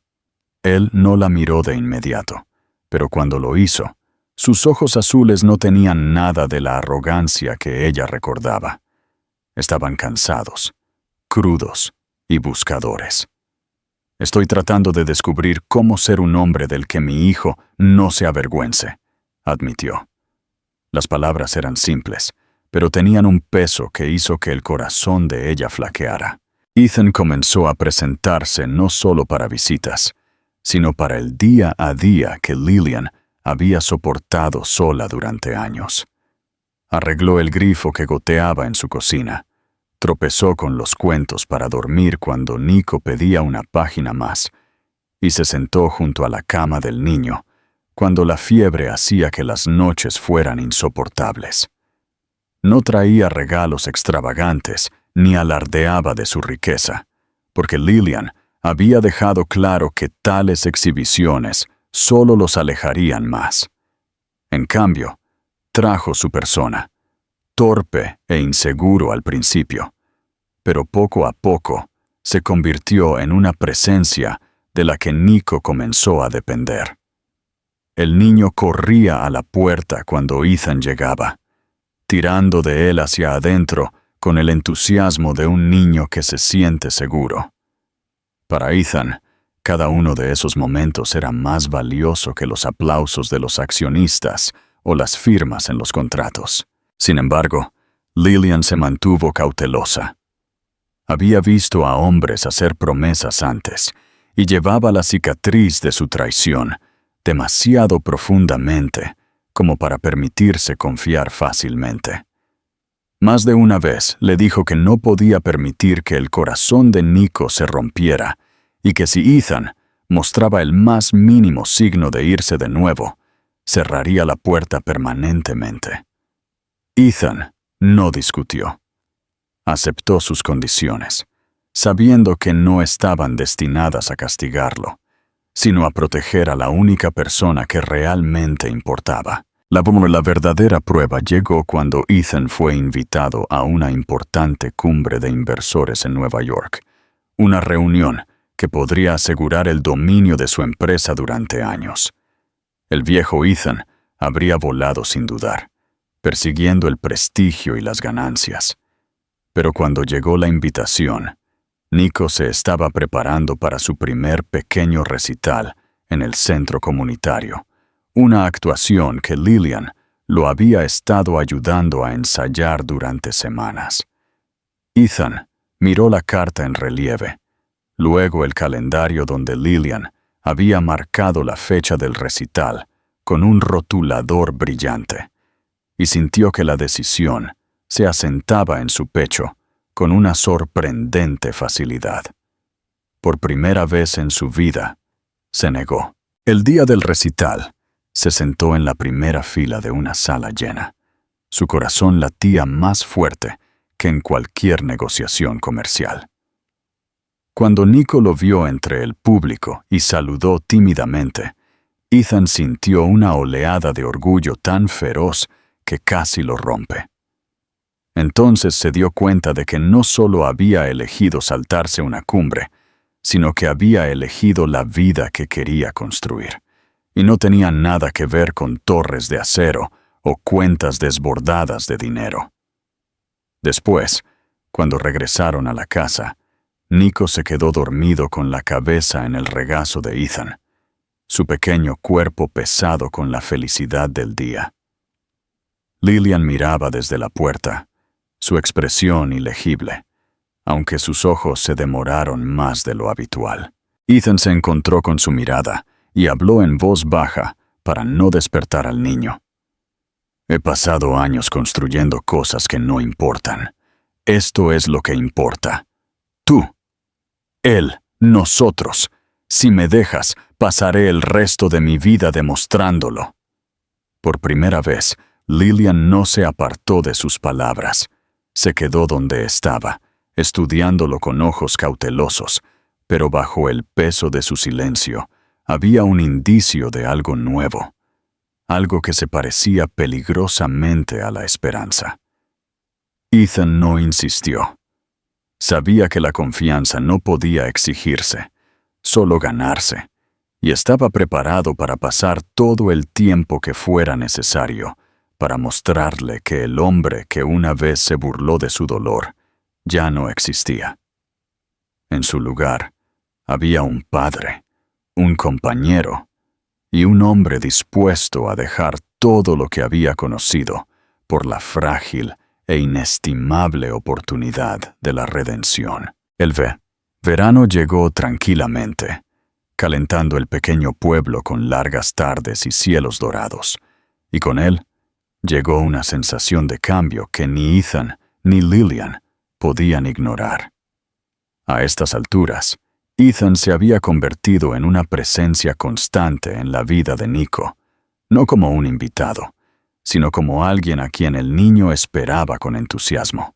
[SPEAKER 1] Él no la miró de inmediato, pero cuando lo hizo, sus ojos azules no tenían nada de la arrogancia que ella recordaba. Estaban cansados, crudos y buscadores. «Estoy tratando de descubrir cómo ser un hombre del que mi hijo no se avergüence», admitió. Las palabras eran simples, pero tenían un peso que hizo que el corazón de ella flaqueara. Ethan comenzó a presentarse no solo para visitas, sino para el día a día que Lillian había soportado sola durante años. Arregló el grifo que goteaba en su cocina. Tropezó con los cuentos para dormir cuando Nico pedía una página más, y se sentó junto a la cama del niño cuando la fiebre hacía que las noches fueran insoportables. No traía regalos extravagantes ni alardeaba de su riqueza, porque Lillian había dejado claro que tales exhibiciones solo los alejarían más. En cambio, trajo su persona, torpe e inseguro al principio, pero poco a poco se convirtió en una presencia de la que Nico comenzó a depender. El niño corría a la puerta cuando Ethan llegaba, tirando de él hacia adentro con el entusiasmo de un niño que se siente seguro. Para Ethan, cada uno de esos momentos era más valioso que los aplausos de los accionistas o las firmas en los contratos. Sin embargo, Lillian se mantuvo cautelosa. Había visto a hombres hacer promesas antes y llevaba la cicatriz de su traición demasiado profundamente como para permitirse confiar fácilmente. Más de una vez le dijo que no podía permitir que el corazón de Nico se rompiera y que si Ethan mostraba el más mínimo signo de irse de nuevo, cerraría la puerta permanentemente. Ethan no discutió. Aceptó sus condiciones, sabiendo que no estaban destinadas a castigarlo, sino a proteger a la única persona que realmente importaba. La verdadera prueba llegó cuando Ethan fue invitado a una importante cumbre de inversores en Nueva York, una reunión que podría asegurar el dominio de su empresa durante años. El viejo Ethan habría volado sin dudar, persiguiendo el prestigio y las ganancias. Pero cuando llegó la invitación, Nico se estaba preparando para su primer pequeño recital en el centro comunitario, una actuación que Lillian lo había estado ayudando a ensayar durante semanas. Ethan miró la carta en relieve, luego el calendario donde Lillian había marcado la fecha del recital con un rotulador brillante, y sintió que la decisión se asentaba en su pecho con una sorprendente facilidad. Por primera vez en su vida, se negó. El día del recital, se sentó en la primera fila de una sala llena. Su corazón latía más fuerte que en cualquier negociación comercial. Cuando Nico lo vio entre el público y saludó tímidamente, Ethan sintió una oleada de orgullo tan feroz que casi lo rompe. Entonces se dio cuenta de que no solo había elegido saltarse una cumbre, sino que había elegido la vida que quería construir, y no tenía nada que ver con torres de acero o cuentas desbordadas de dinero. Después, cuando regresaron a la casa, Nico se quedó dormido con la cabeza en el regazo de Ethan, su pequeño cuerpo pesado con la felicidad del día. Lillian miraba desde la puerta, su expresión ilegible, aunque sus ojos se demoraron más de lo habitual. Ethan se encontró con su mirada y habló en voz baja para no despertar al niño. He pasado años construyendo cosas que no importan. Esto es lo que importa. Tú, él, nosotros. Si me dejas, pasaré el resto de mi vida demostrándolo. Por primera vez, Lillian no se apartó de sus palabras. Se quedó donde estaba, estudiándolo con ojos cautelosos, pero bajo el peso de su silencio había un indicio de algo nuevo, algo que se parecía peligrosamente a la esperanza. Ethan no insistió. Sabía que la confianza no podía exigirse, solo ganarse, y estaba preparado para pasar todo el tiempo que fuera necesario para mostrarle que el hombre que una vez se burló de su dolor ya no existía. En su lugar, había un padre, un compañero y un hombre dispuesto a dejar todo lo que había conocido por la frágil e inestimable oportunidad de la redención. El verano llegó tranquilamente, calentando el pequeño pueblo con largas tardes y cielos dorados, y con él, Llegó una sensación de cambio que ni Ethan ni Lillian podían ignorar. A estas alturas, Ethan se había convertido en una presencia constante en la vida de Nico, no como un invitado, sino como alguien a quien el niño esperaba con entusiasmo.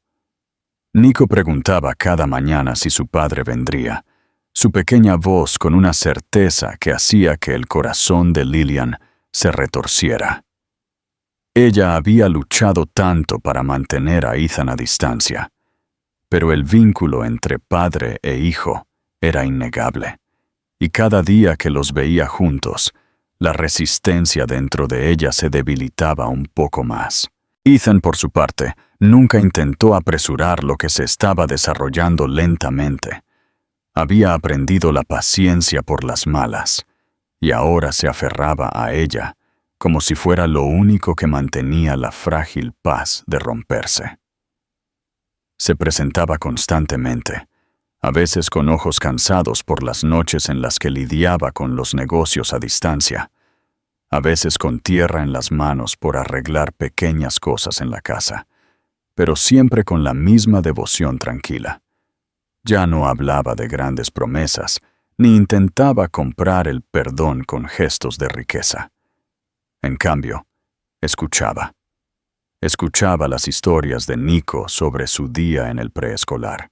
[SPEAKER 1] Nico preguntaba cada mañana si su padre vendría, su pequeña voz con una certeza que hacía que el corazón de Lillian se retorciera. Ella había luchado tanto para mantener a Ethan a distancia, pero el vínculo entre padre e hijo era innegable, y cada día que los veía juntos, la resistencia dentro de ella se debilitaba un poco más. Ethan, por su parte, nunca intentó apresurar lo que se estaba desarrollando lentamente. Había aprendido la paciencia por las malas, y ahora se aferraba a ella, como si fuera lo único que mantenía la frágil paz de romperse. Se presentaba constantemente, a veces con ojos cansados por las noches en las que lidiaba con los negocios a distancia, a veces con tierra en las manos por arreglar pequeñas cosas en la casa, pero siempre con la misma devoción tranquila. Ya no hablaba de grandes promesas, ni intentaba comprar el perdón con gestos de riqueza. En cambio, escuchaba. Escuchaba las historias de Nico sobre su día en el preescolar,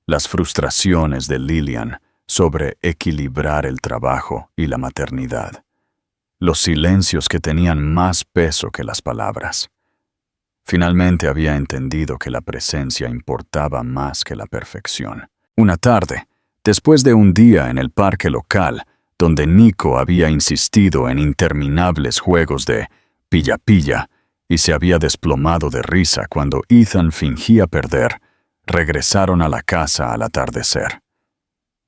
[SPEAKER 1] las frustraciones de Lillian sobre equilibrar el trabajo y la maternidad, los silencios que tenían más peso que las palabras. Finalmente había entendido que la presencia importaba más que la perfección. Una tarde, después de un día en el parque local, donde Nico había insistido en interminables juegos de pilla-pilla y se había desplomado de risa cuando Ethan fingía perder, regresaron a la casa al atardecer.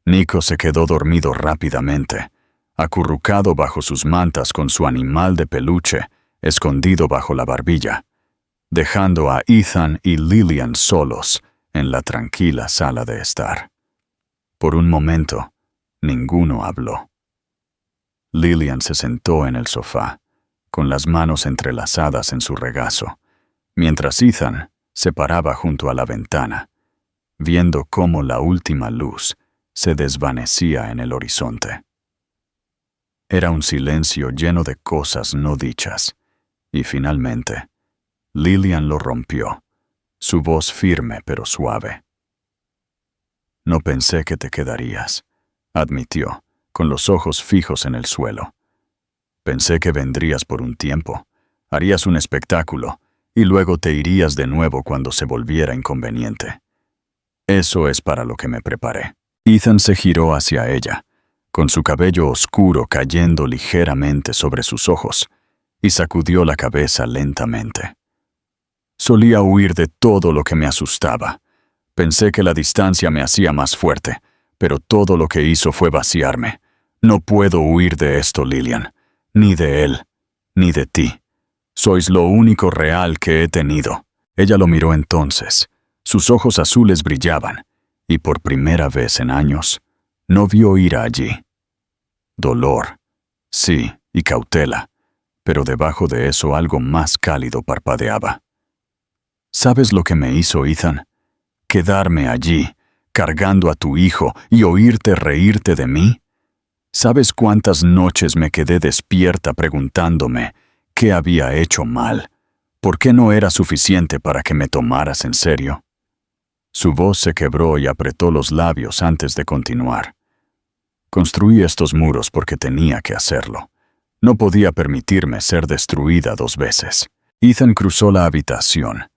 [SPEAKER 1] Nico se quedó dormido rápidamente, acurrucado bajo sus mantas con su animal de peluche escondido bajo la barbilla, dejando a Ethan y Lillian solos en la tranquila sala de estar. Por un momento, ninguno habló. Lillian se sentó en el sofá, con las manos entrelazadas en su regazo, mientras Ethan se paraba junto a la ventana, viendo cómo la última luz se desvanecía en el horizonte. Era un silencio lleno de cosas no dichas, y finalmente, Lillian lo rompió, su voz firme pero suave. «No pensé que te quedarías», admitió, con los ojos fijos en el suelo. «Pensé que vendrías por un tiempo, harías un espectáculo, y luego te irías de nuevo cuando se volviera inconveniente. Eso es para lo que me preparé». Ethan se giró hacia ella, con su cabello oscuro cayendo ligeramente sobre sus ojos, y sacudió la cabeza lentamente. «Solía huir de todo lo que me asustaba. Pensé que la distancia me hacía más fuerte, pero todo lo que hizo fue vaciarme. No puedo huir de esto, Lillian, ni de él, ni de ti. Sois lo único real que he tenido». Ella lo miró entonces. Sus ojos azules brillaban, y por primera vez en años, no vio ira allí. Dolor, sí, y cautela, pero debajo de eso algo más cálido parpadeaba. «¿Sabes lo que me hizo, Ethan? Quedarme allí, cargando a tu hijo y oírte reírte de mí. ¿Sabes cuántas noches me quedé despierta preguntándome qué había hecho mal? ¿Por qué no era suficiente para que me tomaras en serio?» Su voz se quebró y apretó los labios antes de continuar. «Construí estos muros porque tenía que hacerlo. No podía permitirme ser destruida 2 veces». Ethan cruzó la habitación,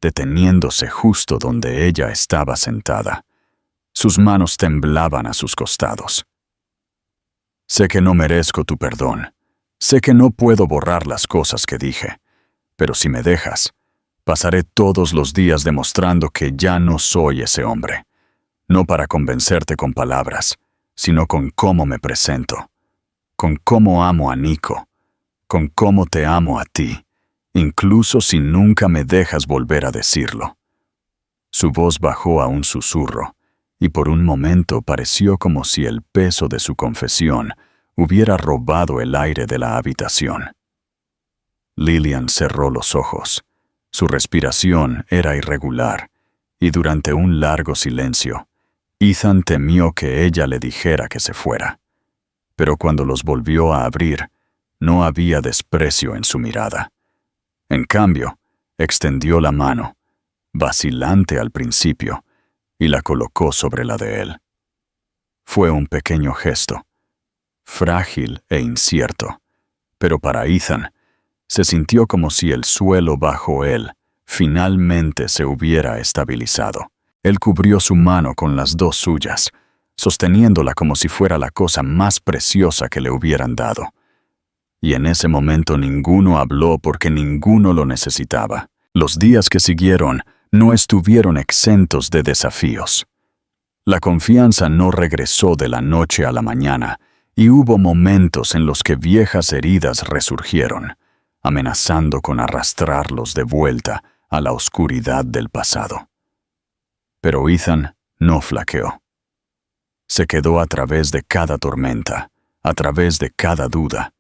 [SPEAKER 1] deteniéndose justo donde ella estaba sentada. Sus manos temblaban a sus costados. «Sé que no merezco tu perdón. Sé que no puedo borrar las cosas que dije. Pero si me dejas, pasaré todos los días demostrando que ya no soy ese hombre. No para convencerte con palabras, sino con cómo me presento. Con cómo amo a Nico. Con cómo te amo a ti, incluso si nunca me dejas volver a decirlo». Su voz bajó a un susurro, y por un momento pareció como si el peso de su confesión hubiera robado el aire de la habitación. Lillian cerró los ojos. Su respiración era irregular, y durante un largo silencio, Ethan temió que ella le dijera que se fuera. Pero cuando los volvió a abrir, no había desprecio en su mirada. En cambio, extendió la mano, vacilante al principio, y la colocó sobre la de él. Fue un pequeño gesto, frágil e incierto, pero para Ethan, se sintió como si el suelo bajo él finalmente se hubiera estabilizado. Él cubrió su mano con las dos suyas, sosteniéndola como si fuera la cosa más preciosa que le hubieran dado. Y en ese momento ninguno habló porque ninguno lo necesitaba. Los días que siguieron no estuvieron exentos de desafíos. La confianza no regresó de la noche a la mañana, y hubo momentos en los que viejas heridas resurgieron, amenazando con arrastrarlos de vuelta a la oscuridad del pasado. Pero Ethan no flaqueó. Se quedó a través de cada tormenta, a través de cada duda,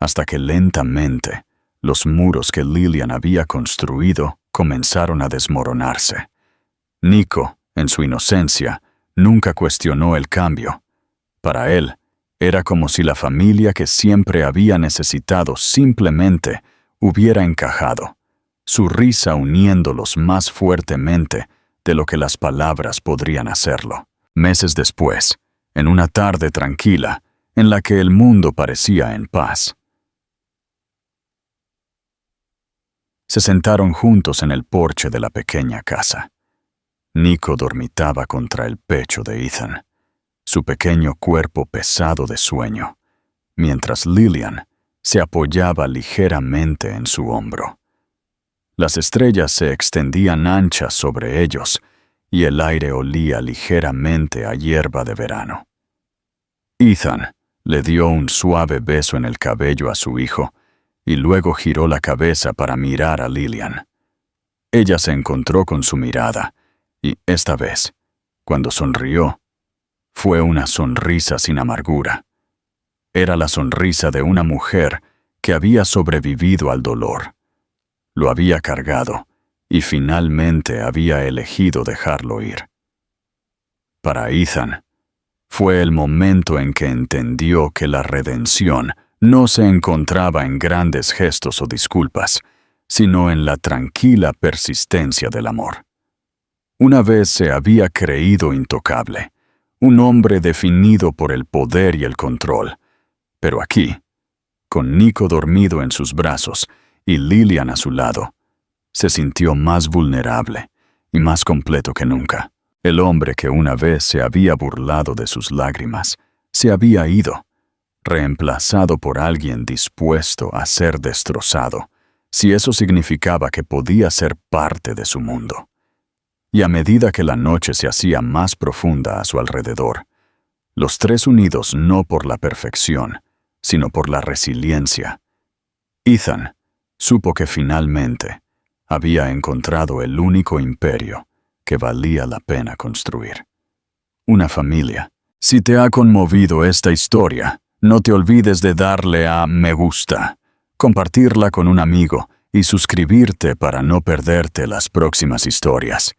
[SPEAKER 1] hasta que lentamente los muros que Lillian había construido comenzaron a desmoronarse. Nico, en su inocencia, nunca cuestionó el cambio. Para él, era como si la familia que siempre había necesitado simplemente hubiera encajado, su risa uniéndolos más fuertemente de lo que las palabras podrían hacerlo. Meses después, en una tarde tranquila, en la que el mundo parecía en paz, se sentaron juntos en el porche de la pequeña casa. Nico dormitaba contra el pecho de Ethan, su pequeño cuerpo pesado de sueño, mientras Lillian se apoyaba ligeramente en su hombro. Las estrellas se extendían anchas sobre ellos y el aire olía ligeramente a hierba de verano. Ethan le dio un suave beso en el cabello a su hijo y luego giró la cabeza para mirar a Lillian. Ella se encontró con su mirada y, esta vez, cuando sonrió, fue una sonrisa sin amargura. Era la sonrisa de una mujer que había sobrevivido al dolor. Lo había cargado y finalmente había elegido dejarlo ir. Para Ethan, fue el momento en que entendió que la redención no se encontraba en grandes gestos o disculpas, sino en la tranquila persistencia del amor. Una vez se había creído intocable, un hombre definido por el poder y el control, pero aquí, con Nico dormido en sus brazos y Lillian a su lado, se sintió más vulnerable y más completo que nunca. El hombre que una vez se había burlado de sus lágrimas se había ido, reemplazado por alguien dispuesto a ser destrozado, si eso significaba que podía ser parte de su mundo. Y a medida que la noche se hacía más profunda a su alrededor, los tres unidos no por la perfección, sino por la resiliencia, Ethan supo que finalmente había encontrado el único imperio que valía la pena construir. Una familia. Si te ha conmovido esta historia, no te olvides de darle a me gusta, compartirla con un amigo y suscribirte para no perderte las próximas historias.